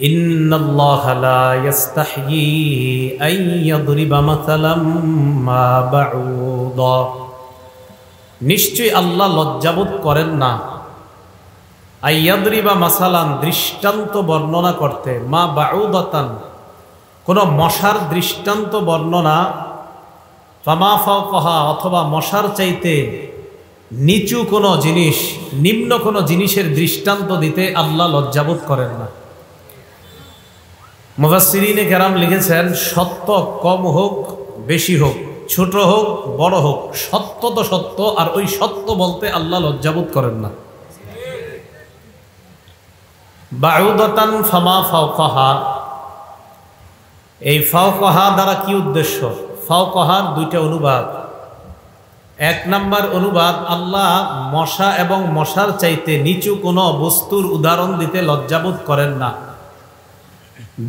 ইন্নাল্লাহা লা ইস্তাহয়ী আন ইয়াদরিবা মাসালাম মা বাউদা, নিশ্চয়ই আল্লাহ লজ্জাবোধ করেন না আইয়াদরিবা মাসালান, দৃষ্টান্ত বর্ণনা করতে, মা বাউদাতান, কোন মশার দৃষ্টান্ত বর্ণনা, ফামা ফাওকাহা, অথবা মশার চাইতে নিচু কোনো জিনিস, নিম্ন কোনো জিনিসের দৃষ্টান্ত দিতে আল্লাহ লজ্জাবোধ করেন না। মুফাসসিরিনে কেরাম লিখেছেন, সত্য কম হোক বেশি হোক, ছোট হোক বড় হোক, সত্য তো সত্য, আর ওই সত্য বলতে আল্লাহ লজ্জাবোধ করেন না। বাউদাতান ফামা ফাওকাহা, এই ফাওকাহা দ্বারা কি উদ্দেশ্য? ফাওকাহার দুইটা অনুবাদ। এক নাম্বার অনুবাদ, আল্লাহ মশা এবং মশার চাইতে নিচু কোনো বস্তুর উদাহরণ দিতে লজ্জাবোধ করেন না।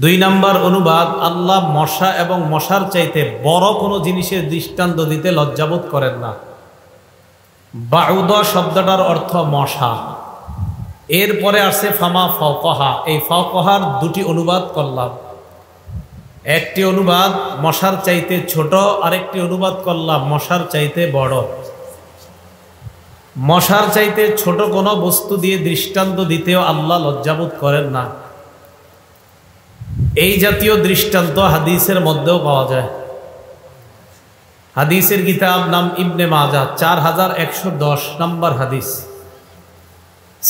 দুই নাম্বার অনুবাদ, আল্লাহ মশা এবং মশার চাইতে বড় কোনো জিনিসের দৃষ্টান্ত দিতে লজ্জাবোধ করেন না। বাউদা শব্দটার অর্থ মশা। এরপরে আসে ফামা ফাওকাহা, এই ফাওকাহার দুটি অনুবাদ করলাম। একটি অনুবাদ মশার চাইতে ছোট, আরেকটি অনুবাদ করলাম মশার চাইতে বড়। মশার চাইতে ছোট কোনো বস্তু দিয়ে দৃষ্টান্ত দিতেও আল্লাহ লজ্জাবোধ করেন না। এই জাতীয় দৃষ্টান্ত হাদিসের মধ্যেও পাওয়া যায়। হাদিসের কিতাব নাম ইবনে মাজাহ, 4110 নম্বর হাদিস।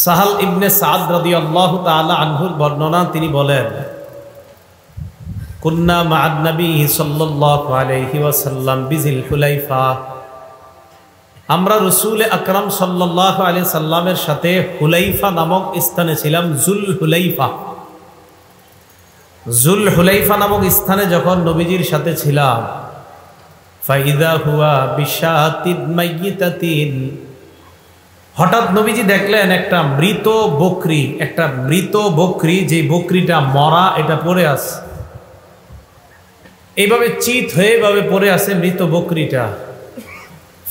সাহাল ইবনে সাদ রাদিয়াল্লাহু তাআলা আনহুর বর্ণনা, তিনি বলেন, কুন্না মা'আন নবী সাল্লাল্লাহু আলাইহি ওয়াসাল্লাম বিজিল হুলাইফা, আমরা রাসূল আকরাম সাল্লাল্লাহু আলাইহি সাল্লামের সাথে হুলাইফা নামক স্থানে ছিলাম। জুল হুলাইফা, জুল হুলাইফা নামক স্থানে যখন নবীজির সাথে ছিলাম, ফাইদা হুয়া বিশাতিন মাইয়িতাতিন, হঠাৎ নবীজি দেখলেন একটা মৃত বকরি, একটা মৃত বকরি, যে বকরিটা মরা, এটা পড়ে আছে, এইভাবে চিত হয়ে এইভাবে পড়ে আছে মৃত বকরিটা।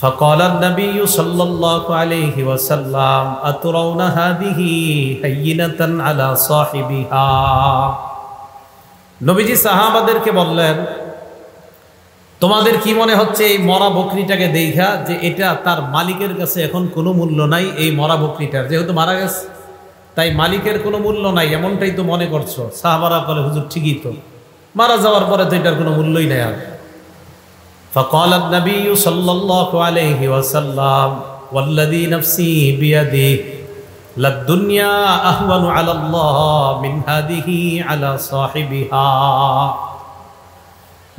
ফাকালান নবী সাল্লাল্লাহু আলাইহি ওয়াসাল্লাম আতুরাউনা হাদিহি হাইয়িনাতান আলা সাহিবিহা, নবীজি সাহাবাদেরকে বললেন, তোমাদের কি মনে হচ্ছে এই মরা বকরিটাকে দেখা যে এটা তার মালিকের কাছে এখন কোনো মূল্য নাই? এই মরা বকরিটার যেহেতু মারা গেছে, তাই মালিকের কোনো মূল্য নাই, এমনটাই তো মনে করছো? সাহাবারা বলে, হুজুর ঠিকই তো, মারা যাওয়ার পরে তো এটার কোনো মূল্যই নাই আর। ফাকালান নবী সাল্লাল্লাহু আলাইহি ওয়াসাল্লাম ওয়াল্লাযী নাফসি বিয়াদিহি লাদ-দুনিয়া আহওয়ানু আলাল্লাহ মিন হাদিহি আলা সাহিবিহা,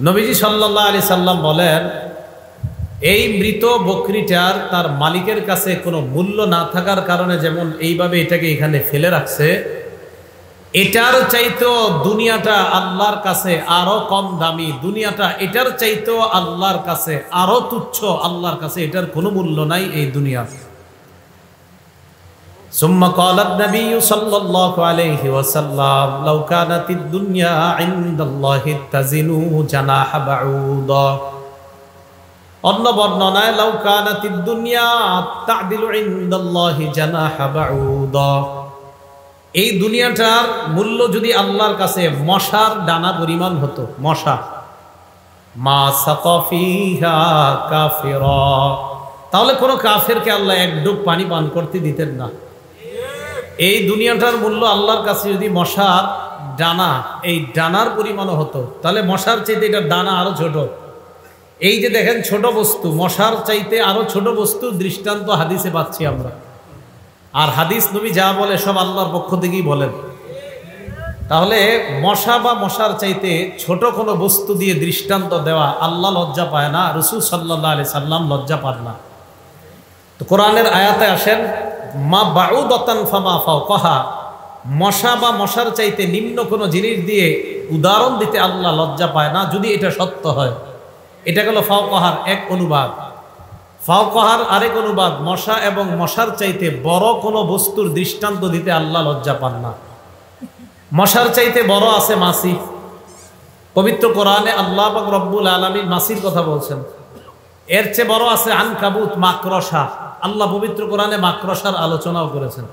নবীজি সাল্লাল্লাহু আলাইহি সাল্লাম বলেন, এই মৃত বকরিটার তার মালিকের কাছে কোনো মূল্য না থাকার কারণে যেমন এইভাবে এটাকে এখানে ফেলে রাখছে, এটার চাইতেও দুনিয়াটা আল্লাহর কাছে আরো কম দামি, দুনিয়াটা এটার চাইতেও আল্লাহর কাছে আরো তুচ্ছ, আল্লাহর কাছে এটার কোনো মূল্য নাই এই দুনিয়া। সুম্মা ক্বালা নবী সাল্লাল্লাহু আলাইহি ওয়াসাল্লাম লাউ কানাতিদ দুনিয়া ইনদাল্লাহি তাজিনু জানাহা বাউদা, অন্য বর্ণনায় লাউ কানাতিদ দুনিয়া তা'দিলু ইনদাল্লাহি জানাহা বাউদা, এই দুনিয়াটার মূল্য যদি আল্লাহর কাছে মশার ডানা পরিমাণ হতো, মশা, মা সাকা ফিহা কাফিরা, তাহলে কোনো কাফেরকে আল্লাহ এক ডুব পানি পান করতে দিতেন না। এই দুনিয়াটার মূল্য আল্লাহর কাছে যদি মশার ডানা, এই ডানার পরিমাণও হতো, তাহলে মশার চাইতে এটার ডানা আরো ছোট। এই যে দেখেন ছোট বস্তু, মশার চাইতে আরো ছোট বস্তুর দৃষ্টান্ত হাদিসে পাচ্ছি আমরা। আর হাদিস নবী যা বলে সব আল্লাহর পক্ষ থেকেই বলেন। তাহলে মশা বা মশার চাইতে ছোট কোনো বস্তু দিয়ে দৃষ্টান্ত দেওয়া আল্লাহ লজ্জা পায় না, রাসূল সাল্লাল্লাহু আলাইহি সাল্লাম লজ্জা পান না। তো কোরআনের আয়াতে আসেন, মা বাউদাতান ফামা ফাওকাহা, মশা বা মশার চাইতে নিম্ন কোনো জিনিস দিয়ে উদাহরণ দিতে আল্লাহ লজ্জা পায় না, যদি এটা সত্য হয়। এটা গেল ফাওকাহার এক অনুবাদ। ফাওকাহার আরেক অনুবাদ, মশা এবং মশার চাইতে বড় কোনো বস্তুর দৃষ্টান্ত দিতে আল্লাহ লজ্জা পান না। মশার চাইতে বড় আছে মাছি। পবিত্র কোরআনে আল্লাহ পাক রব্বুল আলামিন মাছির কথা বলছেন। এর চেয়ে বড় আছে আনকাবুত, মাকড়সা। আল্লাহ পবিত্র কোরআনে মাকড়সার আলোচনাও করেছেন।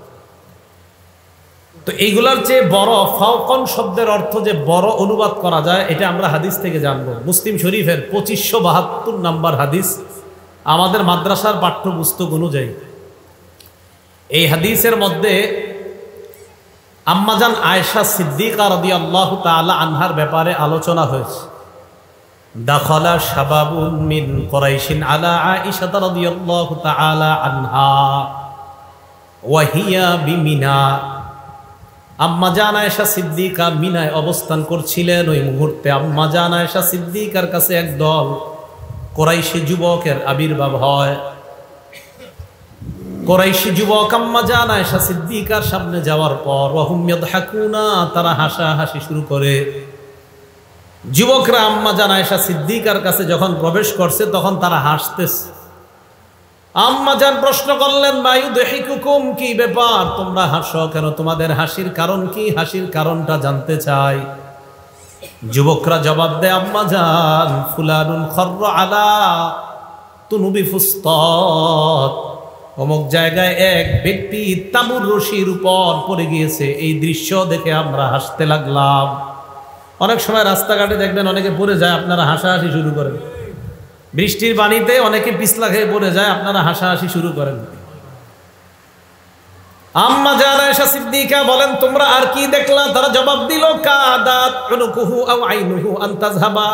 তো এইগুলার চেয়ে বড় ফাওকন শব্দের অর্থ যে বড় অনুবাদ করা যায় এটা আমরা হাদিস থেকে জানবো। মুসলিম শরীফের 2572 নম্বর হাদিস, আমাদের মাদ্রাসার পাঠ্যপুস্তক অনুযায়ী। এই হাদিসের মধ্যে আম্মাজান আয়েশা সিদ্দিকা রাদিয়াল্লাহু তাআলা আনহার ব্যাপারে আলোচনা হয়েছে। দাখালা শাবাবুন মিন কুরাইশিন আলা আয়েশা রাদিয়াল্লাহু তাআলা আনহা ওয়া হিয়া বিমিনা। আম্মাজান আয়েশা সিদ্দিকা মিনায় অবস্থান করছিলেন। ওই মুহূর্তে আম্মাজান আয়েশা সিদ্দিকার কাছে একদল কুরাইশি যুবকের আবির্ভাব হয়। কুরাইশি যুবক আম্মাজান আয়েশা সিদ্দিকার সামনে যাওয়ার পর ওয়াহুম ইয়াদহাকুনা, তারা হাসাহাসি শুরু করে। যুবকরা আম্মাজান আয়েশা সিদ্দিকার কাছে যখন প্রবেশ করছে তখন তারা হাসতেছে। আম্মাজান প্রশ্ন করলেন, মা ইউদহিকুকুম, কি ব্যাপার, তোমরা হাসো কেন, তোমাদের হাসির কারণ কি, হাসির কারণটা জানতে চাই। যুবকরা জবাব দেয়, আম্মাজান ফুলানুন খর্র আলা তুনুবি ফুস্তাত, অমুক জায়গায় এক ব্যক্তি তাঁবুর রশির উপর পড়ে গিয়েছে, এই দৃশ্য দেখে আমরা হাসতে লাগলাম। অনেক সময় রাস্তাঘাটে দেখবেন অনেকে পড়ে যায়, আপনারা হাসাহাসি শুরু করেন। বৃষ্টির পানিতে অনেকে পিছলা খেয়ে পড়ে যায়, আপনারা হাসাহাসি শুরু করেন। আম্মাজান আয়েশা সিদ্দিকা বলেন, তোমরা আর কি দেখলা? তারা জবাব দিল, কাদাত উনুকুহু আও আইনুহু আন তাযহাবা,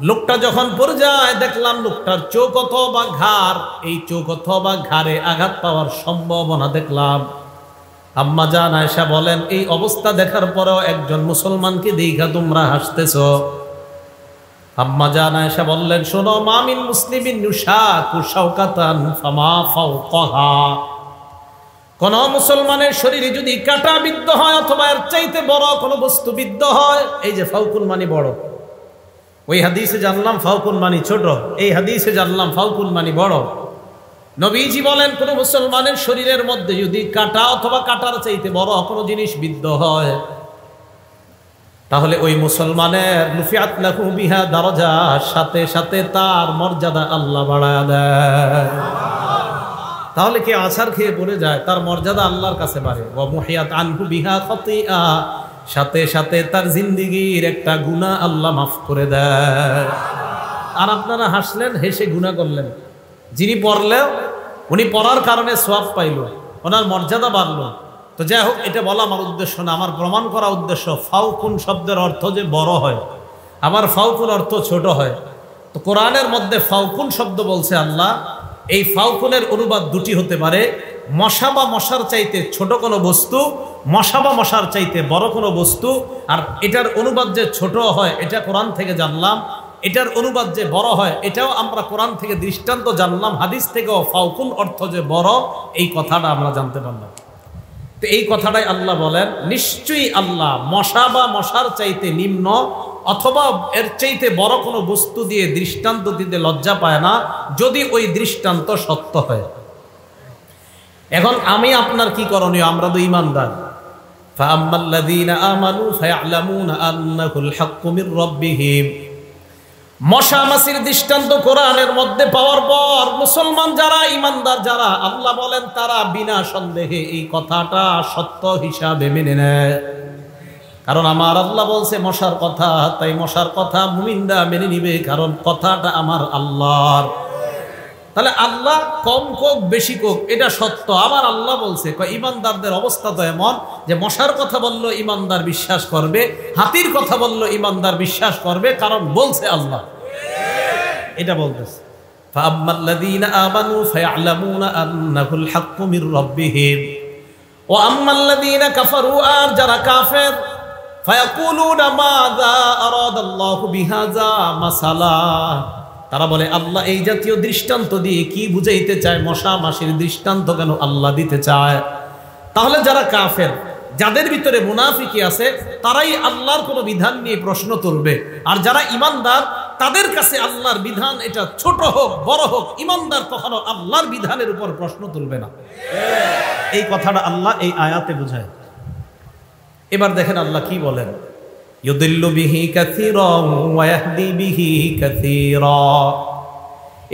লোকটা যখন পড়ে যায় দেখলাম লোকটার চোখ অথবা ঘাড়, এই চোখ অথবা ঘাড়ে আঘাত পাওয়ার সম্ভাবনা দেখলাম। আম্মাজান আয়েশা বলেন, এই অবস্থা দেখার পরেও একজন মুসলমানকে দেখা তোমরা হাসতেছ। আম্মাজান আয়েশা বললেন, শোনো, মা মিন মুসলিমিন ইউশাকু শাওকাতান ফামা ফাওকাহা, কোন মুসলমানের শরীরে যদি কাঁটা বিদ্ধ হয় অথবা এর চাইতে বড় কোনো বস্তু বিদ্ধ হয়, এই যে ফাউকুন মানে বড়, ওই হাদিসে জানলাম ফাউকুন মানে ছোট, এই হাদিসে জানলাম ফাউকুন মানে বড়। নবীজি বলেন, কোন মুসলমানের শরীরের মধ্যে যদি কাঁটা অথবা কাঁটার চাইতে বড় কোনো জিনিস বিদ্ধ হয়, তাহলে ওই মুসলমানের রুফিআত লাহু বিহা দারাজা, সাথে সাথে তার মর্যাদা আল্লাহ বাড়ায় দেয়। তাহলে কে আছাড় খেয়ে পড়ে যায়, তার মর্যাদা আল্লাহর কাছে বাড়ে। ওয়া মুহিয়াত আনহু বিহা খাতিআ, সাথে সাথে তার জিন্দেগীর একটা গুনাহ আল্লাহ মাফ করে দেয়। আর আপনারা হাসলেন, হেসে গুনাহ করলেন। যিনি পড়লেও উনি পড়ার কারণে সওয়াব পাইল, ওনার মর্যাদা বাড়লো। তো যাই হোক, এটা বলা আমার উদ্দেশ্য না, আমার প্রমাণ করা উদ্দেশ্য ফাউকুন শব্দের অর্থ যে বড় হয়, আবার ফাউকুন অর্থ ছোট হয়। তো কোরআনের মধ্যে ফাউকুন শব্দ বলছে আল্লাহ, এই ফাউকুনের অনুবাদ দুটি হতে পারে, মশা বা মশার চাইতে ছোট কোনো বস্তু, মশা বা মশার চাইতে বড় কোনো বস্তু। আর এটার অনুবাদ যে ছোট হয় এটা কোরআন থেকে জানলাম, এটার অনুবাদ যে বড় হয় এটাও আমরা কোরআন থেকে দৃষ্টান্ত জানলাম, হাদিস থেকেও ফাউকুন অর্থ যে বড় এই কথাটা আমরা জানতে পারলাম। তো এই কথাটাই আল্লাহ বলেন, নিশ্চয়ই আল্লাহ মশা বা মশার চাইতে নিম্ন অথবা এর চাইতে বড় কোনো বস্তু দিয়ে দৃষ্টান্ত দিতে লজ্জা পায় না, যদি ওই দৃষ্টান্ত সত্য হয়। এখন আমি আপনার কি করণীয়? আমরা তো ঈমানদার। ফাআম্মাল্লাযীনা আমানু ফায়া'লামুনা আন্নাহুল হাক্কু মির রাব্বিহিম, মশা মাছির দৃষ্টান্ত কোরআনের মধ্যে পাওয়ার পর মুসলমান যারা, ঈমানদার যারা, আল্লাহ বলেন তারা বিনা সন্দেহে এই কথাটা সত্য হিসাবে মেনে নেয়। কারণ আমার আল্লাহ বলছে মশার কথা, তাই মশার কথা মুমিনরা মেনে নিবে, কারণ কথাটা আমার আল্লাহর। তাহলে আল্লাহ কম কোক বেশি কোক এটা সত্য, আমার আল্লাহ বলছে। ঈমানদারদের অবস্থা তো এমন যে মশার কথা বললো ঈমানদার বিশ্বাস করবে, হাতির কথা বললো ঈমানদার বিশ্বাস করবে, কারণ বলছে আল্লাহ, এটা বলতেছে। ফাআম্মাল্লাযীনা আমানু ফায়া'লামুনা আন্নাহুল হাক্কু মির রাব্বিহিম ওয়া আম্মাল্লাযীনা কাফারু, আর যারা কাফের, ফায়াকুলুনা মাযা আরাদাল্লাহু বিহাযা মাসালা, তারা বলে আল্লাহ এই জাতীয় দৃষ্টান্ত দিয়ে কি বুঝাইতে চায়, মশা মাছির দৃষ্টান্ত কেন আল্লাহ দিতে চায়? তাহলে যারা কাফের, যাদের ভিতরে মুনাফিকি আছে, তারাই আল্লাহর কোনো বিধান নিয়ে প্রশ্ন তুলবে। আর যারা ঈমানদার, তাদের কাছে আল্লাহর বিধান এটা ছোট হোক বড় হোক, ঈমানদার কখনো আল্লাহর বিধানের উপর প্রশ্ন তুলবে না। এই কথাটা আল্লাহ এই আয়াতে বুঝায়। এবার দেখেন আল্লাহ কি বলেন, ইউদিল্লু বিহি কাসীরান ওয়া ইয়াহদি বিহি কাসীরা।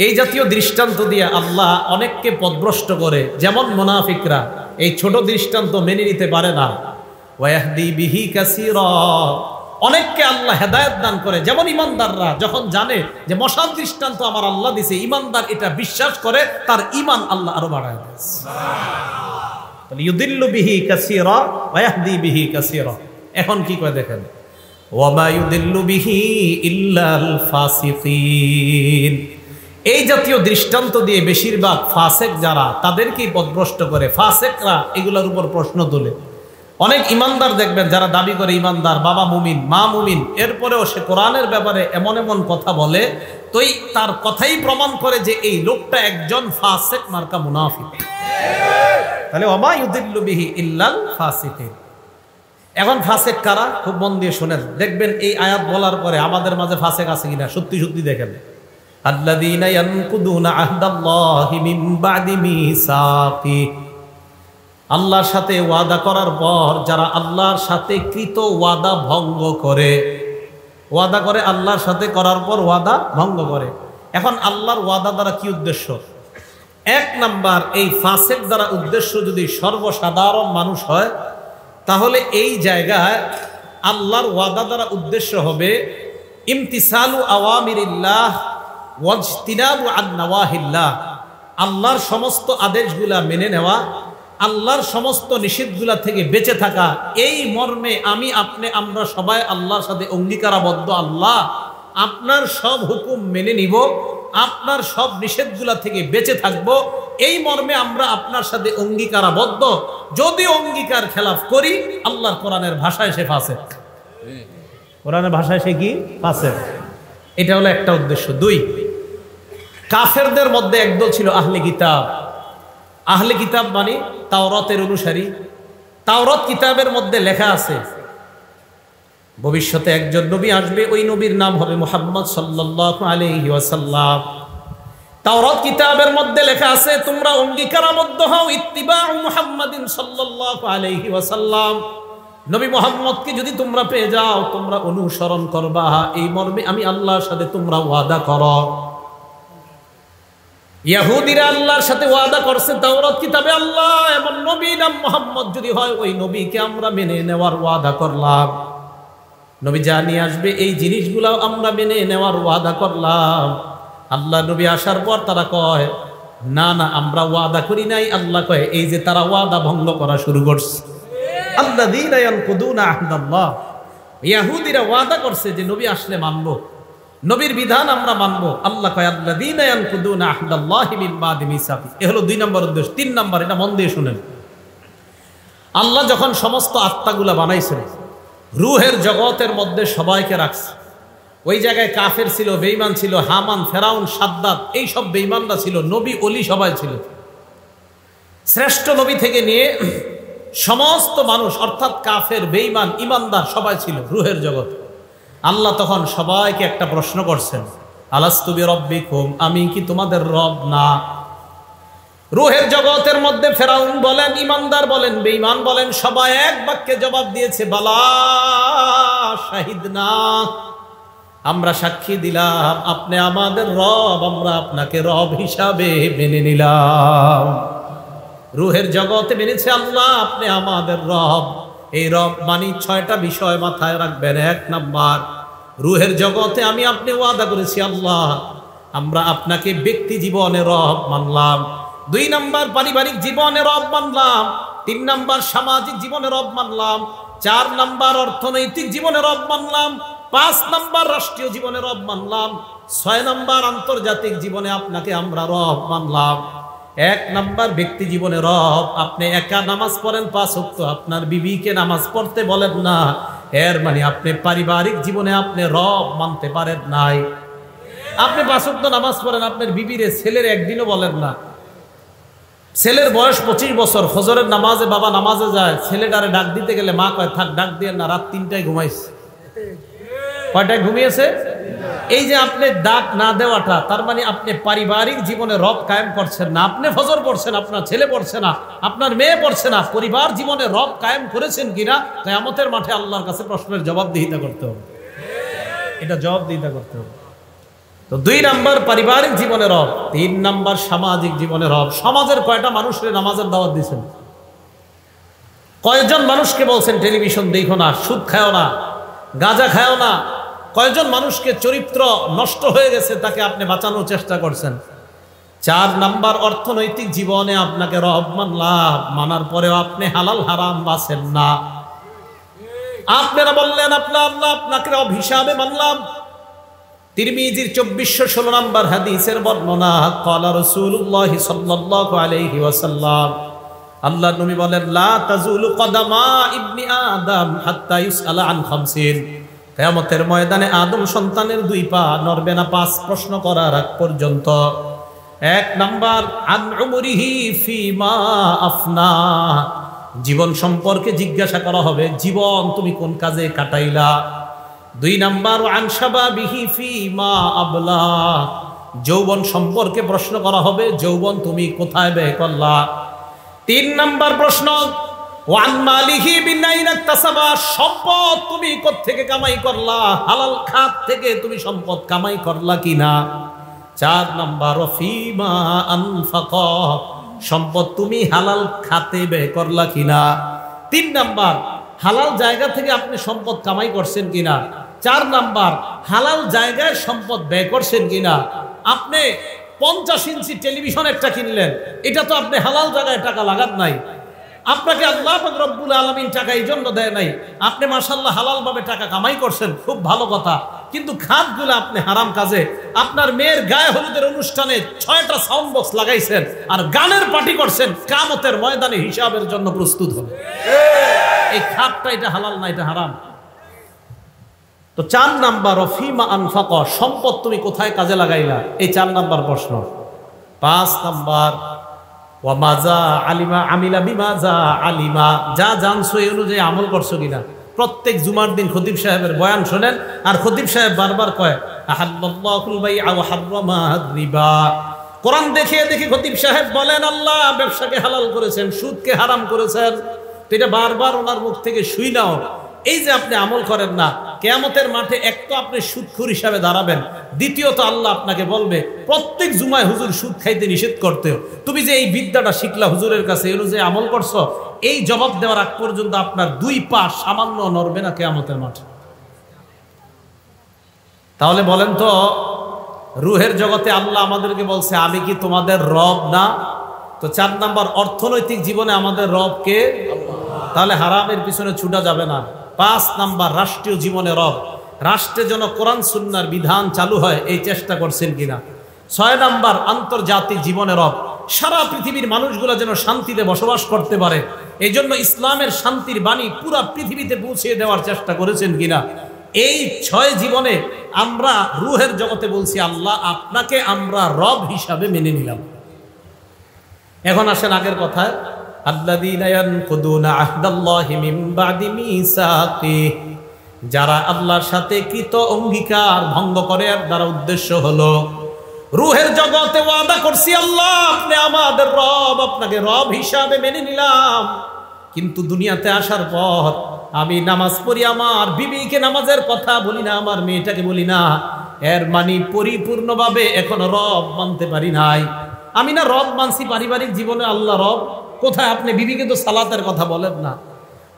এই জাতীয় দৃষ্টান্ত দিয়ে আল্লাহ অনেককে পথভ্রষ্ট করে। যেমন মুনাফিকরা এই ছোট দৃষ্টান্ত মেনে নিতে পারে না, ওয়াহদি বিহি কাসীরা, অনেককে আল্লাহ হেদায়েত দান করে। যেমন ইমানদাররা যখন জানে যে মশার দৃষ্টান্ত আমার আল্লাহ দিছে, ইমানদার এটা বিশ্বাস করে, তার ঈমান আল্লাহ আরো বাড়ায় দেয়। তাহলে ইউদিল্লু বিহি কাসীরা ওয়া ইয়াহদি বিহি কাসীরা। এখন কি করে দেখেন, ওয়া মা ইউদিল্লু বিহি ইল্লাল ফাসিকিন। এই জাতীয় দৃষ্টান্ত দিয়ে বেশিরভাগ ফাসেক যারা, তাদেরকেই পথভ্রষ্ট করে। ফাসেকরা এগুলোর উপর প্রশ্ন তোলে। অনেক ইমানদার দেখবেন যারা দাবি করে ইমানদার, বাবা মুমিন, মা মুমিন, এরপরেও সে কোরআনের ব্যাপারে এমন এমন কথা বলে, তো তার কথাই প্রমাণ করে যে এই লোকটা একজন ফাসেক মার্কা মুনাফিক। তাহলে ওমা ইউদিল্লু বিহি ইল্লাল ফাসিকিন। এখন ফাসেক কারা? খুব মন দিয়ে শোনেন, দেখবেন এই আয়াত বলার পরে আমাদের মাঝে ফাসেক আছে কিনা সত্যি সত্যি দেখেন। আল্লাযীনা ইয়ানকুদুনা আহদাল্লাহি মিন বাদি মিসাকি, আল্লাহর সাথে ওয়াদা করার পর যারা আল্লাহর সাথে কৃত ওয়াদা ভঙ্গ করে, ওয়াদা করে আল্লাহর সাথে করার পর ওয়াদা ভঙ্গ করে। এখন আল্লাহর ওয়াদা দ্বারা কি উদ্দেশ্য? এক নাম্বার, এই ফাসেক দ্বারা উদ্দেশ্য যদি সর্বসাধারণ মানুষ হয়, তাহলে এই জায়গায় আল্লাহর ওয়াদা দ্বারা উদ্দেশ্য হবে ইমতিসালু আওয়ামিরিল্লাহ ওয়াজতিনাবু আন নাওয়াহিল্লাহ, আল্লাহর সমস্ত আদেশগুলা মেনে নেওয়া, আল্লাহর সমস্ত নিষেধগুলা থেকে বেঁচে থাকা। এই মর্মে আমি আপনি আমরা সবাই আল্লাহর সাথে অঙ্গীকারাবদ্ধ, আল্লাহ আপনার সব হুকুম মেনে নিব, আপনার সব নিষেধগুলা থেকে বেঁচে থাকব, এই মর্মে আমরা আপনার সাথে অঙ্গীকারাবদ্ধ। যদি অঙ্গীকার খেলাফ করি, আল্লাহর কোরআনের ভাষায় সে ফাসেক। কোরআনের ভাষায় সে কি? ফাসেক। এটা হলো একটা উদ্দেশ্য। দুই, কাফেরদের মধ্যে একদল ছিল আহলে কিতাব। আহলে কিতাব মানে তাওরাতের অনুসারী। তাওরাত কিতাবের মধ্যে লেখা আছে ভবিষ্যতে একজন নবী আসবে, ওই নবীর নাম হবে মুহাম্মদ সাল্লাল্লাহু আলাইহি ওয়াসাল্লাম। তাওরাত কিতাবের মধ্যে লেখা আছে তোমরা অঙ্গীকারাবদ্ধ হও ইত্তিবাউ মুহাম্মাদিন সাল্লাল্লাহু আলাইহি ওয়াসাল্লাম, নবী মুহাম্মদকে যদি তোমরা পেয়ে যাও তোমরা অনুসরণ করবা, এই মর্মে আমি আল্লাহর সাথে তোমরা ওয়াদা করো। ইহুদিরা আল্লাহর সাথে ওয়াদা করছে তাওরাত কিতাবে, আল্লাহ এমন নবী নাম মুহাম্মদ যদি হয়, ওই নবীকে আমরা মেনে নেওয়ার ওয়াদা করলাম। নবী যা নিয়ে আসবে এই জিনিসগুলো আমরা মেনে নেওয়ার ওয়াদা করলাম। আল্লাহ নবী আসার পর তারা কয় না না আমরা ওয়াদা করি নাই। আল্লাহ কয় এই যে তারা ওয়াদা ভঙ্গ করা শুরু করছে। আল্লাযীনা ইয়ানকুদুনা আহদাল্লাহ, ইহুদিরা ওয়াদা করছে যে নবী আসলে মানবো, নবীর বিধান আমরা মানবো। আল্লাহ কয় আল্লাযীনা ইয়ানকুদুনা আহদাল্লাহি মিন বাদি মিসাকি। এ হলো 2 নম্বর উদ্দেশ্য। 3 নম্বর, এটা মন দিয়ে শুনেন, আল্লাহ যখন সমস্ত আত্মাগুলা বানাইছেন, রুহের জগতের মধ্যে সবাইকে রাখছে। ওই জায়গায় কাফের ছিল, বেঈমান ছিল, হামান, ফেরাউন, সাদ্দাত, এই সব বেঈমানরা ছিল, নবী ওলি সবাই ছিল। শ্রেষ্ঠ নবী থেকে নিয়ে সমস্ত মানুষ অর্থাৎ কাফের, বেঈমান, ইমানদার সবাই ছিল রুহের জগতে। আল্লাহ তখন সবাইকে একটা প্রশ্ন করছেন, আলাস্তু বিরাব্বিকুম, আমি কি তোমাদের রব না? রুহের জগতের মধ্যে ফেরাউন বলেন, ইমানদার বলেন, বেঈমান বলেন, সবাই এক বাক্যে জবাব দিয়েছে বালা শাহিদনা, আমরা সাক্ষী দিলাম আপনি আমাদের রব, আমরা আপনাকে রব হিসাবে মেনে নিলাম। রুহের জগতে মেনেছে আল্লাহ আপনি আমাদের রব। এই রব মানে 6টা বিষয় মাথায় রাখবেন। 1 নাম্বার, রুহের জগতে আমি আপনি ওয়াদা করেছি আল্লাহ আমরা আপনাকে ব্যক্তি জীবনে রব মানলাম। 2 নাম্বার, পারিবারিক জীবনে রব মানলাম। 3 নাম্বার, সামাজিক জীবনে রব মানলাম। 4 নাম্বার, অর্থনৈতিক জীবনে রব মানলাম। 5 নাম্বার, রাষ্ট্রীয় জীবনে রব মানলাম। 6 নাম্বার, আন্তর্জাতিক জীবনে আপনাকে আমরা রব মানলাম। 1 নাম্বার, ব্যক্তি জীবনে রব, আপনি একা নামাজ পড়েন 5 ওয়াক্ত, আপনার বিবিকে নামাজ পড়তে বলেন না, এর মানে আপনি পারিবারিক জীবনে আপনি রব মানতে পারেন নাই। আপনি 5 ওয়াক্ত নামাজ পড়েন, আপনার বিবিরে ছেলের একদিনও বলেন না। ছেলের বয়স 25 বছর, ফজরের নামাজে বাবা নামাজে যায়, ছেলেটারে ডাক দিতে গেলে মা কয় থাক ডাক দিয়ে না, রাত 3টায় ঘুমাইছে। কয়টায় ঘুমিয়েছে? এই যে আপনি ডাক না দেওয়াটা, তার মানে আপনি পারিবারিক জীবনে রব কায়েম করছেন না। আপনি ফজর পড়ছেন, আপনার ছেলে পড়ছে না, আপনার মেয়ে পড়ছে না, পরিবার জীবনে রব কায়েম করেছেন কিনা কিয়ামতের মাঠে আল্লাহর কাছে প্রশ্নের জবাবদিহিতা করতে হবে। এটা জবাবদিহিতা করতে হবে। তো 2 নাম্বার পারিবারিক জীবনে রব, 3 নাম্বার সামাজিক জীবনে রব। সমাজের কয়টা মানুষের নামাজের দাওয়াত দিয়েছেন? কয়জন মানুষকে বলছেন টেলিভিশন দেখো না, সুদ খাও না, গাঁজা খাও না? কয়জন মানুষকে চরিত্র নষ্ট হয়ে গেছে তাকে আপনি বাঁচানোর চেষ্টা করছেন? 4 নাম্বার, অর্থনৈতিক জীবনে আপনাকে রব মানলাম, মানার পরেও আপনি হালাল হারাম বাছেন না। আপনারা বললেন আপনার আল্লাহ আপনাকে রব হিসাবে মানলাম। তিরমিজির 2416 নম্বর হাদিসের বর্ণনা, ক্বালা রাসূলুল্লাহ সাল্লাল্লাহু আলাইহি ওয়াসাল্লাম, আল্লাহর নবী বলেন, লা তাজুলু কদামা ইবনি আদম হাত্তা ইউসআলা আন খামসিন। কিয়ামতের ময়দানে আদম সন্তানের 2 পা নড়বে না 5 প্রশ্ন করার আগ পর্যন্ত। 1 নাম্বার, আন উমরিহি ফিমা আফনা, জীবন সম্পর্কে জিজ্ঞাসা করা হবে, জীবন তুমি কোন কাজে কাটাইলা। 2 নাম্বার, আন শাবাবিহি ফিমা আবলা, যৌবন সম্পর্কে প্রশ্ন করা হবে, যৌবন তুমি কোথায় ব্যয় করলা। 3 নাম্বার প্রশ্ন, ওয়ান মালিহি বিনাইনা তাসাবা, সম্পদ তুমি কোত্থেকে কামাই করলা, হালাল খাত থেকে তুমি সম্পদ কামাই করলা কিনা। 4 নাম্বার, ফিমা আনফাকা, সম্পদ তুমি হালাল খাতে ব্যয় করলা কিনা। 3 নাম্বার, হালাল জায়গা থেকে আপনি সম্পদ কামাই করছেন কিনা। 4 নাম্বার, হালাল জায়গায় সম্পদ ব্যয় করছেন কিনা। আপনি 50 ইঞ্চি টেলিভিশন একটা কিনলেন, এটা তো আপনি হালাল জায়গায় টাকা লাগান নাই, আপনাকে আল্লাহ পাক রব্বুল আলামিন টাকা এই জন্য দেয় নাই। আপনি মাশাআল্লাহ হালাল ভাবে টাকা কামাই করছেন, খুব ভালো কথা, কিন্তু খাতগুলো আপনি হারাম কাজে। আপনার মেয়ের গায়ে হলুদের অনুষ্ঠানে 6টা সাউন্ড বক্স লাগাইছেন আর গানের পার্টি করছেন, কিয়ামতের ময়দানে হিসাবের জন্য প্রস্তুত হবে। এই খাতটা এটা হালাল না, এটা হারাম। তো 4 নাম্বার, ফিমা আনফাকা, সম্পদ তুমি কোথায় কাজে লাগাইলা, এই 4 নাম্বার প্রশ্ন। 5 নাম্বার, ওয়া মাজা আলিমা আমিলা বিমাজা আলিমা, যা জানছো এই অনুযায়ী আমল করছো কিনা। প্রত্যেক জুমার দিন খতিব সাহেবের বয়ান শোনেন, আর খতিব সাহেব বারবার কয় আহাল্লাল্লাহুল বাইআ ওয়া হাররামা রিবা। কোরআন দেখে দেখে খতিব সাহেব বলেন আল্লাহ ব্যবসাকে হালাল করেছেন, সুদকে হারাম করেছেন। তো এটা বারবার ওনার মুখ থেকে শুই নাও। এই যে আপনি আমল করেন না, কিয়ামতের মাঠে এক তো আপনি সুদখোর হিসাবে দাঁড়াবেন, দ্বিতীয়ত আল্লাহ আপনাকে বলবে প্রত্যেক জুমায় হুজুর সুদ খাইতে নিষেধ করতেও, তুমি যে এই বিদ্যাটা শিখলা হুজুরের কাছে, এই অনুযায়ী আমল করছো, এই জবাব দেওয়ার আগ পর্যন্ত আপনার 2 পা সামান্য নড়বে না কিয়ামতের মাঠে। তাহলে বলেন তো, রুহের জগতে আল্লাহ আমাদেরকে বলছে আমি কি তোমাদের রব না? তো 4 নাম্বার, অর্থনৈতিক জীবনে আমাদের রব কে? তাহলে হারামের পিছনে ছুটা যাবে না। 5 নাম্বার, রাষ্ট্রীয় জীবনে রব, রাষ্ট্রে যেন কোরআন সুন্নাহর বিধান চালু হয় এই চেষ্টা করছেন কিনা। 6 নাম্বার, আন্তর্জাতিক জীবনে রব, সারা পৃথিবীর মানুষগুলো যেন শান্তিতে বসবাস করতে পারে, এই জন্য ইসলামের শান্তির বাণী পুরা পৃথিবীতে পৌঁছে দেওয়ার চেষ্টা করেছেন কিনা। এই 6 জীবনে আমরা রুহের জগতে বলছি আল্লাহ আপনাকে আমরা রব হিসাবে মেনে নিলাম। এখন আসেন আগের কথায়, আল্লাযীনা ইয়ানকুদুনা আহদাল্লাহি মিন বাদি মিসাকিহি, যারা আল্লাহর সাথে কৃত অঙ্গীকার ভঙ্গ করে, আর দ্বারা উদ্দেশ্য হলো রুহের জগতে ওয়াদা করছি আল্লাহ আপনি আমাদের রব, আপনাকে রব হিসাবে মেনে নিলাম, কিন্তু দুনিয়াতে আসার পর আমি নামাজ পড়ি, আমার বিবিকে নামাজের কথা বলি না, আমার মেয়েটাকে বলি না, এর মানে পরিপূর্ণভাবে এখনো রব মানতে পারি নাই। আমি না রব মানছি পারিবারিক জীবনে, আল্লাহ রব কোথায়? আপনি বিবিকে তো সালাতের কথা বলেন না।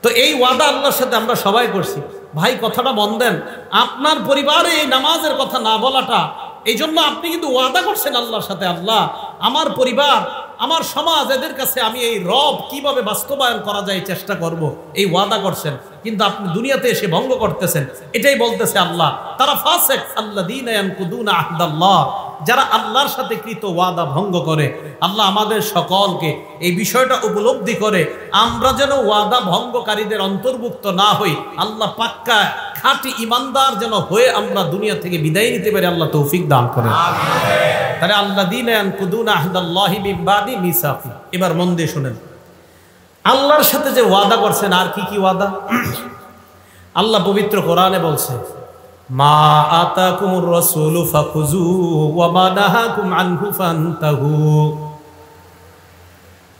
তো এই ওয়াদা আল্লাহর সাথে আমরা সবাই করছি। ভাই কথাটা মন দেন, আপনার পরিবারে এই নামাজের কথা না বলাটা, এই জন্য আপনি কিন্তু ওয়াদা করছেন আল্লাহর সাথে, আল্লাহ আমার পরিবার, আমার সমাজ, এদের কাছে আমি এই রব কিভাবে বাস্তবায়ন করা যায় চেষ্টা করব, এই ওয়াদা করছেন, কিন্তু আপনি দুনিয়াতে এসে ভঙ্গ করতেছেন। এটাই বলতেছে আল্লাহ, তারা ফাসিক আল্লাযীনা ইয়ানকুদুনা আহদাল্লাহ, যারা আল্লাহর সাথে কৃত ওয়াদা ভঙ্গ করে। আল্লাহ আমাদের সকলকে এই বিষয়টা উপলব্ধি করে আমরা যেন ওয়াদা ভঙ্গকারীদের অন্তর্ভুক্ত না হই, আল্লাহ পাক্কা খাঁটি ইমানদার যেন হয়ে আমরা দুনিয়া থেকে বিদায় নিতে পারি, আল্লাহ তৌফিক দান করেন। তাহলে আল্লাযীনা ইয়ানকুদুনা আহদাল্লাহি মিন বাদি মিসাকি। এবার মন দিয়ে শুনেন, আল্লাহর সাথে যে ওয়াদা করছেন, আর কি কি ওয়াদা? আল্লাহ পবিত্র কোরআনে বলছে, মা আতাকুমুর রাসূলু ফাখুযু ওয়া মা নাহাকুম আনহু ফান্তাহু।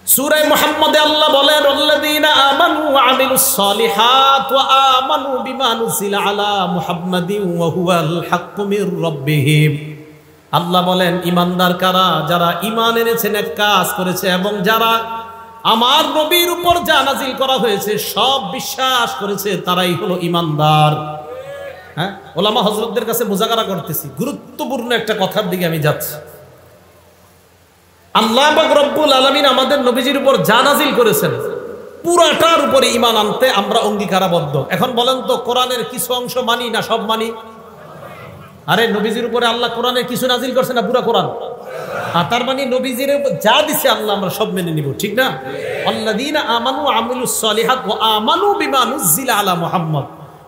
সূরা মুহাম্মদে আল্লাহ বলেন, আল্লাযীনা আমানু ওয়া আমিলুস সালিহাত ওয়া আমানু বিমা নুজিলা আলা মুহাম্মাদিন ওয়া হুয়াল হাক্কু মির রাব্বিহিম। আল্লাহ বলেন ইমানদার কারা? যারা ঈমান এনেছে, নেক কাজ করেছে, এবং যারা আমার নবীর উপর যা নাজিল করা হয়েছে সব বিশ্বাস করেছে, তারাই হলো ঈমানদার। হ্যাঁ, ওলামা হযরতদের কাছে মুযাকারা করতেছি, গুরুত্বপূর্ণ একটা কথার দিকে আমি যাচ্ছি। আল্লাহ পাক রব্বুল আলামিন আমাদের নবীজির উপর যা নাজিল করেছেন পুরাটার উপরে ঈমান আনতে আমরা অঙ্গীকারাবদ্ধ। এখন বলেন তো, কোরআনের কিছু অংশ মানি না সব মানি? আরে নবীজির উপরে আল্লাহ কোরআনের কিছু নাজিল করছে না পুরা কোরআন? আর তার মানে নবীজির যা দিছে আল্লাহ আমরা সব মেনে নিব, ঠিক না? আল্লাযীনা আমানু ওয়া আমিলুস সালিহাত ওয়া আমানু বিমা নুজিলা আলা মুহাম্মদ,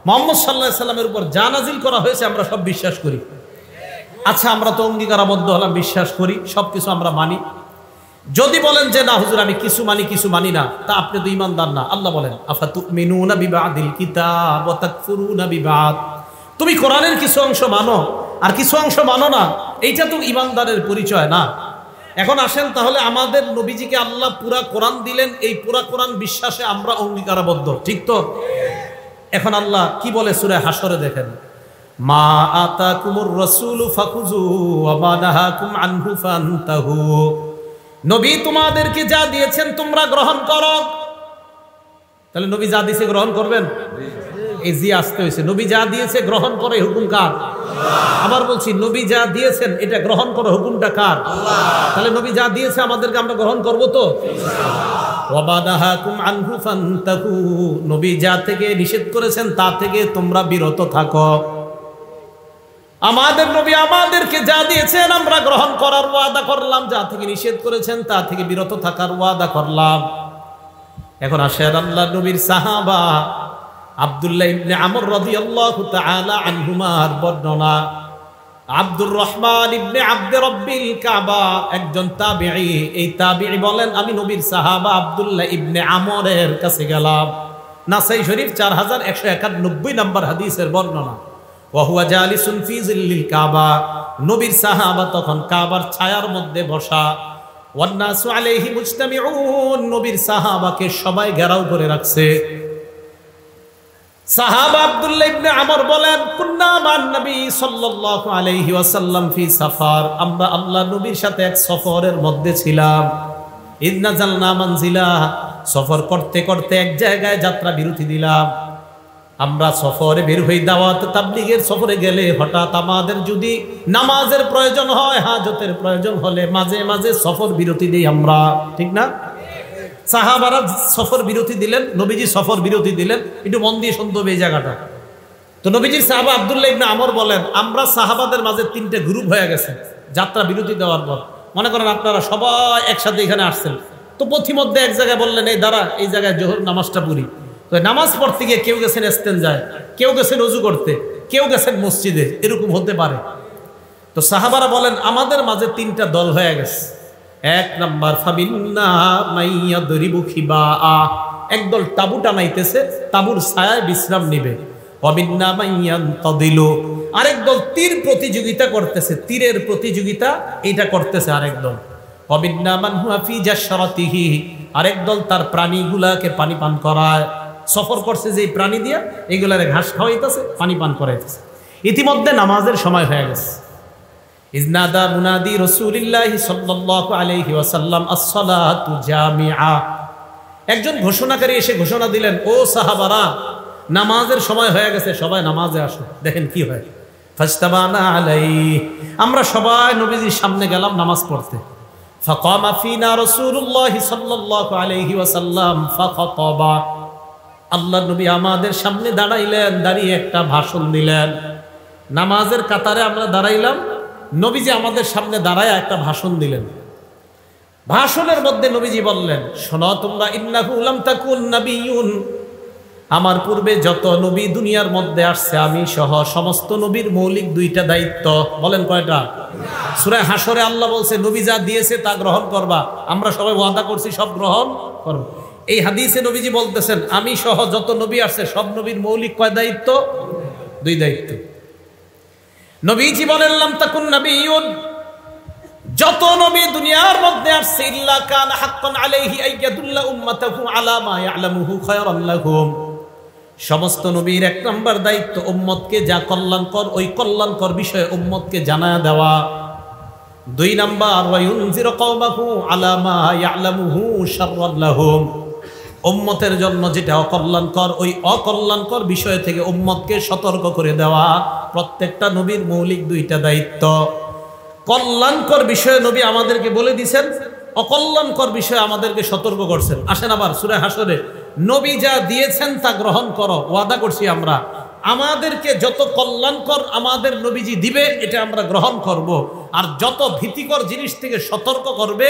মুহাম্মদ সাল্লাল্লাহু আলাইহি সাল্লামের উপর যা নাজিল করা হয়েছে আমরা সব বিশ্বাস করি। আচ্ছা, আমরা তো অঙ্গীকারাবদ্ধ হলাম, বিশ্বাস করি, সবকিছু আমরা মানি। যদি বলেন যে না হুজুর আমি কিছু মানি কিছু মানি না, তা আপনি তো ঈমানদার না। আল্লাহ বলেন আফাতুমিনুনা বিবাদিল কিতাব ওয়া তাকফুরুনা বিবাদ, তুমি কোরআনের কিছু অংশ মানো আর কিছু অংশ মানো না, এইটা তো ঈমানদারের পরিচয় না। এখন আসেন তাহলে, আমাদের নবীজিকে আল্লাহ পুরা কোরআন দিলেন, এই পুরা কোরআন বিশ্বাসে আমরা অঙ্গীকারাবদ্ধ, ঠিক তো? এখন আল্লাহ কি বলে সূরা হাশরে দেখেন, মা আতাকুমুর রাসূলু ফাখুযু ওয়া মা নাহাকুম আনহু ফান্তাহু, নবী তোমাদেরকে যা দিয়েছেন তোমরা গ্রহণ করো। তাহলে নবী যা দিয়েছে গ্রহণ করবেন? এই জি আসতে হয়েছে, নবী যা দিয়েছে গ্রহণ করে, হুকুম কার? আবার বলছি, নবী যা দিয়েছেন এটা গ্রহণ করো, হুকুমটা কার? তাহলে নবী যা দিয়েছে আমাদেরকে আমরা গ্রহণ করব তো? ওয়াবাদাহাকুম আনহু ফান্তাহু, নবী যা থেকে নিষেধ করেছেন তা থেকে তোমরা বিরত থাকো। আমাদের নবী আমাদেরকে যা দিয়েছেন আমরা গ্রহণ করার ওয়াদা করলাম, যা থেকে নিষেধ করেছেন তা থেকে বিরত থাকার ওয়াদা করলাম। এখন আসেন আল্লাহর নবীর সাহাবা আব্দুল্লাহ ইবনে আমর রাদিয়াল্লাহু তাআলা আনহুমার বর্ণনা। আব্দুর রহমান ইবনে আব্দে রব্বিল কাবা একজন তাবিঈ, এই তাবিঈ বলেন আমি নবীর সাহাবা আব্দুল্লাহ ইবনে আমরের কাছে গেলাম। নাসাই শরীফ 4191 নম্বর হাদিসের বর্ণনা। ওয়া হুয়া জালিসুন ফি জিল্লিল কাবা, নবীর সাহাবা তখন কাবার ছায়ার মধ্যে বসা। ওয়ান নাসু আলাইহি মুজতামিউন, নবীর সাহাবাকে সবাই ঘেরাও করে রাখছে। সাহাবা আব্দুল্লাহ ইবনে আমর বলেন কুন্না মান নবী সাল্লাল্লাহু আলাইহি ওয়াসাল্লাম ফি সাফার, আমরা আল্লাহর নবীর সাথে এক সফরের মধ্যে ছিলাম। ইদ নাযালনা মানজিলা, সফর করতে করতে এক জায়গায় যাত্রা বিরতি দিলাম। আমরা সফরে বের হই, দাওয়াত তাবলীগের সফরে গেলে হঠাৎ আমাদের যদি নামাজের প্রয়োজন হয়, হাজতের প্রয়োজন হলে মাঝে মাঝে সফর বিরতি দিই আমরা, ঠিক না? সাহাবারা সফর বিরতি দিলেন, নবীজি সফর বিরতি দিলেন, একটু মন দিয়ে শুনতে হবে এই জায়গাটা। তো নবীজির সাহাবা আব্দুল্লাহ ইবনে আমর বলেন আমরা সাহাবাদের মাঝে তিনটে গ্রুপ হয়ে গেছে যাত্রা বিরতি দেওয়ার পর। মনে করেন আপনারা সবাই একসাথে এখানে আসছেন, তো পথিমধ্যে এক জায়গায় বললেন এই দাঁড়া, এই জায়গায় জোহর নামাজটা পড়ি। তো নামাজ পড়তে গিয়ে কেউ গেছেন ইস্তেনজায়, কেউ গেছেন ওযু করতে, কেউ গেছেন মসজিদে, এরকম হতে পারে। তো সাহাবারা বলেন আমাদের মাঝে তিনটা দল হয়ে গেছে। এক নাম্বার ফাবিন্না মাইয়াদরিবু খিবাআ, একদল তাবু টানাইতেছে, তাবুর ছায়ায় বিশ্রাম নিবে। ওয়াবিন্না মাইয়ানতাদিলু, আরেক দল তীর প্রতিযোগিতা করতেছে, তীরের প্রতিযোগিতা এটা করতেছে আরেক দল। ওয়াবিন্না মান হুয়া ফি জাশরাতিহি, আরেক দল তার প্রাণীগুলাকে পানি পান করায়, সফর করছে যে প্রাণী দিয়া এগুলারে ঘাস খাওয়াইতেছে, পানি পান করাইতেছে। ইতিমধ্যে নামাজের সময় হয়ে গেছে। ইজনাদা মুনাদি রাসূলিল্লাহি সাল্লাল্লাহু আলাইহি ওয়াসাল্লাম আস-সালাতু জামিআ, একজন ঘোষণাকারী এসে ঘোষণা দিলেন ও সাহাবারা নামাজের সময় হয়ে গেছে, সবাই নামাজে আসো। দেখেন কি হয়, ফাজতাবানা আলাইহি, আমরা সবাই নবীজির সামনে গেলাম নামাজ পড়তে। ফাকামা ফিনা রাসূলুল্লাহি সাল্লাল্লাহু আলাইহি ওয়াসাল্লাম ফাখাতাবা, আল্লাহর নবী আমাদের সামনে দাঁড়াইলেন, দাঁড়িয়ে একটা ভাষণ দিলেন। নামাজের কাতারে আমরা দাঁড়াইলাম, নবীজি আমাদের সামনে দাঁড়ায় একটা ভাষণ দিলেন। ভাষণের মধ্যে নবীজি বললেন শোনো তোমরা, ইন্নাহু লাম তাকুন নাবিয়্যুন, আমার পূর্বে যত নবী দুনিয়ার মধ্যে আসছে আমি সহ সমস্ত নবীর মৌলিক দুইটা দায়িত্ব। বলেন কয়টা? সূরা হাশরে আল্লাহ বলছে নবী যা দিয়েছে তা গ্রহণ করবা, আমরা সবাই ওয়াদা করছি সব গ্রহণ করব। এই হাদিসে নবীজি বলতেছেন আমি সহ যত নবী আসছে সব নবীর মৌলিক কয় দায়িত্ব? দুই দায়িত্ব। নবীজি বলেন লাম তাকুন নাবিয়্যুন, যত নবী দুনিয়ার মধ্যে আসছে ইল্লা কান হাক্কান আলাইহি আইয়াদুল্লা উম্মাতাহু আলা মা ইয়ালামুহু খায়রান লাহুম, সমস্ত নবীর এক নম্বর দায়িত্ব উম্মতকে যা কল্যাণকর ওই কল্যাণকর বিষয়ে উম্মতকে জানায়া দেওয়া। দুই নাম্বার ওয়ায়ুনজিরু কওমাহু আলা মা ইয়ালামুহু শাররাল লাহুম, উম্মতের জন্য যেটা অকল্যাণকর ওই অকল্যাণকর বিষয় থেকে উম্মতকে সতর্ক করে দেওয়া প্রত্যেকটা নবীর মৌলিক দুইটা দায়িত্ব। কল্যাণকর বিষয়ে নবী আমাদেরকে বলে দিয়েছেন, অকল্যাণকর বিষয়ে আমাদেরকে সতর্ক করছেন। আসেন আবার সূরা হাসরে নবী যা দিয়েছেন তা গ্রহণ করো, ওয়াদা করছি আমরা আমাদেরকে যত কল্যাণকর আমাদের নবীজি দিবে এটা আমরা গ্রহণ করব, আর যত ভীতিকর জিনিস থেকে সতর্ক করবে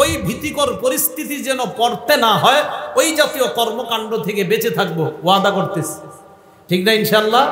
ওই ভীতিকর পরিস্থিতি যেন পড়তে না হয় ওই জাতীয় কর্মকাণ্ড থেকে বেঁচে থাকবো, ওয়াদা করতেছি। ঠিক না ইনশাআল্লাহ?